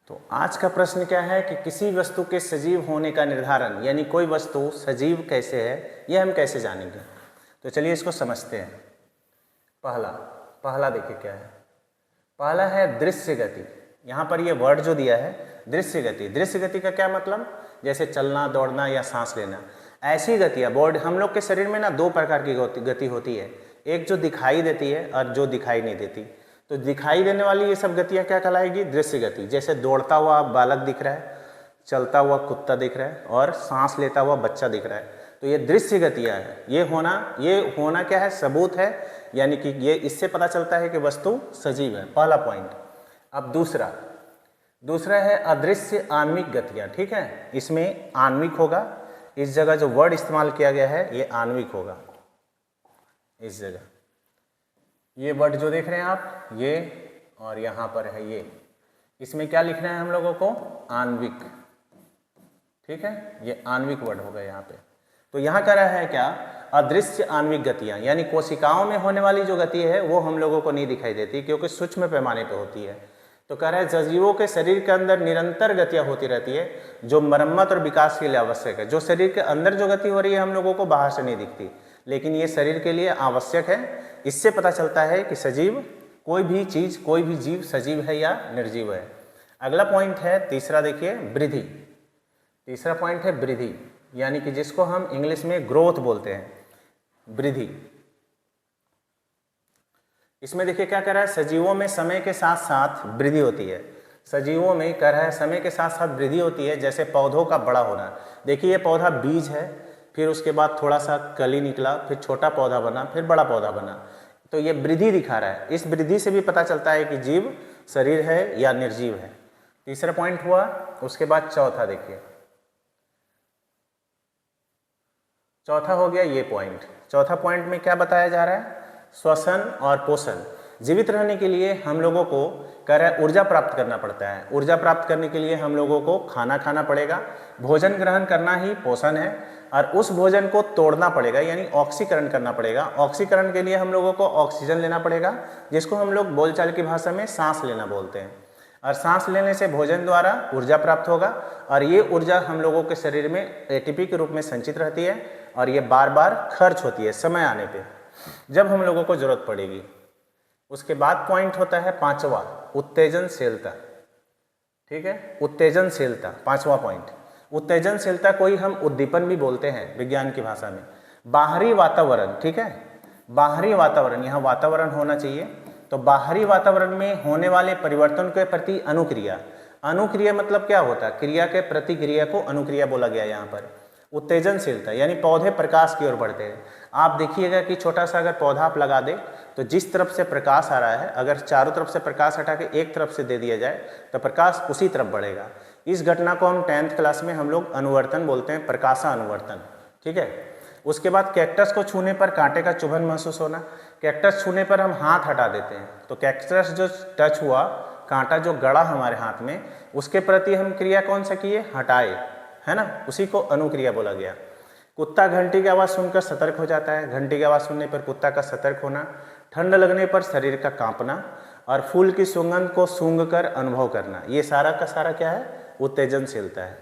तो आज का प्रश्न क्या है कि किसी वस्तु के सजीव होने का निर्धारण, यानी कोई वस्तु सजीव कैसे है यह हम कैसे जानेंगे। तो चलिए इसको समझते हैं। पहला देखिए क्या है। पहला है दृश्य गति। यहाँ पर ये वर्ड जो दिया है दृश्य गति। दृश्य गति का क्या मतलब, जैसे चलना, दौड़ना या सांस लेना, ऐसी गतियाँ बॉडी हम लोग के शरीर में ना दो प्रकार की गति होती है, एक जो दिखाई देती है और जो दिखाई नहीं देती। तो दिखाई देने वाली ये सब गतियाँ क्या कहलाएगी, दृश्य गति। जैसे दौड़ता हुआ बालक दिख रहा है, चलता हुआ कुत्ता दिख रहा है और सांस लेता हुआ बच्चा दिख रहा है, तो ये दृश्य गतियाँ हैं। ये होना क्या है, सबूत है, यानी कि ये इससे पता चलता है कि वस्तु सजीव है। पहला पॉइंट। अब दूसरा है अदृश्य आणविक गतियाँ। ठीक है, इसमें आणविक होगा, इस जगह जो वर्ड इस्तेमाल किया गया है ये आणविक होगा। इस जगह ये वर्ड जो देख रहे हैं आप, ये और यहाँ पर है ये, इसमें क्या लिखना है हम लोगों को, आणविक। ठीक है, ये आणविक वर्ड होगा यहाँ पे। तो यहाँ कह रहा है क्या, अदृश्य आणविक गतियाँ, यानी कोशिकाओं में होने वाली जो गति है वो हम लोगों को नहीं दिखाई देती क्योंकि सूक्ष्म पैमाने पे होती है। तो कह रहा है सजीवों के शरीर के अंदर निरंतर गतियाँ होती रहती है जो मरम्मत और विकास के लिए आवश्यक है। जो शरीर के अंदर जो गति हो रही है हम लोगों को बाहर से नहीं दिखती, लेकिन ये शरीर के लिए आवश्यक है। इससे पता चलता है कि सजीव कोई भी चीज़, कोई भी जीव सजीव है या निर्जीव है। अगला पॉइंट है तीसरा, देखिए वृद्धि। तीसरा पॉइंट है वृद्धि, यानी कि जिसको हम इंग्लिश में ग्रोथ बोलते हैं, वृद्धि। इसमें देखिए क्या कह रहा है, सजीवों में समय के साथ साथ वृद्धि होती है। सजीवों में कह रहा है समय के साथ साथ वृद्धि होती है, जैसे पौधों का बड़ा होना। देखिए ये पौधा बीज है, फिर उसके बाद थोड़ा सा कली निकला, फिर छोटा पौधा बना, फिर बड़ा पौधा बना, तो ये वृद्धि दिखा रहा है। इस वृद्धि से भी पता चलता है कि जीव शरीर है या निर्जीव है। तीसरा पॉइंट हुआ। उसके बाद चौथा देखिए, चौथा हो गया ये पॉइंट। चौथा पॉइंट में क्या बताया जा रहा है, श्वसन और पोषण। जीवित रहने के लिए हम लोगों को कह रहा है ऊर्जा प्राप्त करना पड़ता है। ऊर्जा प्राप्त करने के लिए हम लोगों को खाना खाना पड़ेगा, भोजन ग्रहण करना ही पोषण है, और उस भोजन को तोड़ना पड़ेगा, यानी ऑक्सीकरण करना पड़ेगा। ऑक्सीकरण के लिए हम लोगों को ऑक्सीजन लेना पड़ेगा, जिसको हम लोग बोलचाल की भाषा में सांस लेना बोलते हैं। और सांस लेने से भोजन द्वारा ऊर्जा प्राप्त होगा, और ये ऊर्जा हम लोगों के शरीर में एटीपी के रूप में संचित रहती है, और ये बार बार खर्च होती है समय आने पे, जब हम लोगों को जरूरत पड़ेगी। उसके बाद पॉइंट होता है पांचवा, उत्तेजनशीलता। ठीक है, उत्तेजनशीलता पांचवा पॉइंट। उत्तेजनशीलता को ही हम उद्दीपन भी बोलते हैं विज्ञान की भाषा में। बाहरी वातावरण, ठीक है, बाहरी वातावरण, यहाँ वातावरण होना चाहिए। तो बाहरी वातावरण में होने वाले परिवर्तन के प्रति अनुक्रिया। अनुक्रिया मतलब क्या होता है, क्रिया के प्रतिक्रिया को अनुक्रिया बोला गया यहाँ पर। उत्तेजनशीलता यानी पौधे प्रकाश की ओर बढ़ते हैं। आप देखिएगा कि छोटा सा अगर पौधा आप लगा दे तो जिस तरफ से प्रकाश आ रहा है, अगर चारों तरफ से प्रकाश हटा के एक तरफ से दे दिया जाए तो प्रकाश उसी तरफ बढ़ेगा। इस घटना को हम 10th क्लास में हम लोग अनुवर्तन बोलते हैं, प्रकाशा अनुवर्तन। ठीक है, उसके बाद कैक्टस को छूने पर कांटे का चुभन महसूस होना। कैक्टस छूने पर हम हाथ हटा देते हैं, तो कैक्टस जो टच हुआ, कांटा जो गड़ा हमारे हाथ में, उसके प्रति हम क्रिया कौन सा किए, हटाए, है ना, उसी को अनुक्रिया बोला गया। कुत्ता घंटी की आवाज़ सुनकर सतर्क हो जाता है। घंटी की आवाज़ सुनने पर कुत्ता का सतर्क होना। ठंड लगने पर शरीर का कांपना, और फूल की सुगंध को सूंघकर अनुभव करना। ये सारा का सारा क्या है, उत्तेजनशीलता है।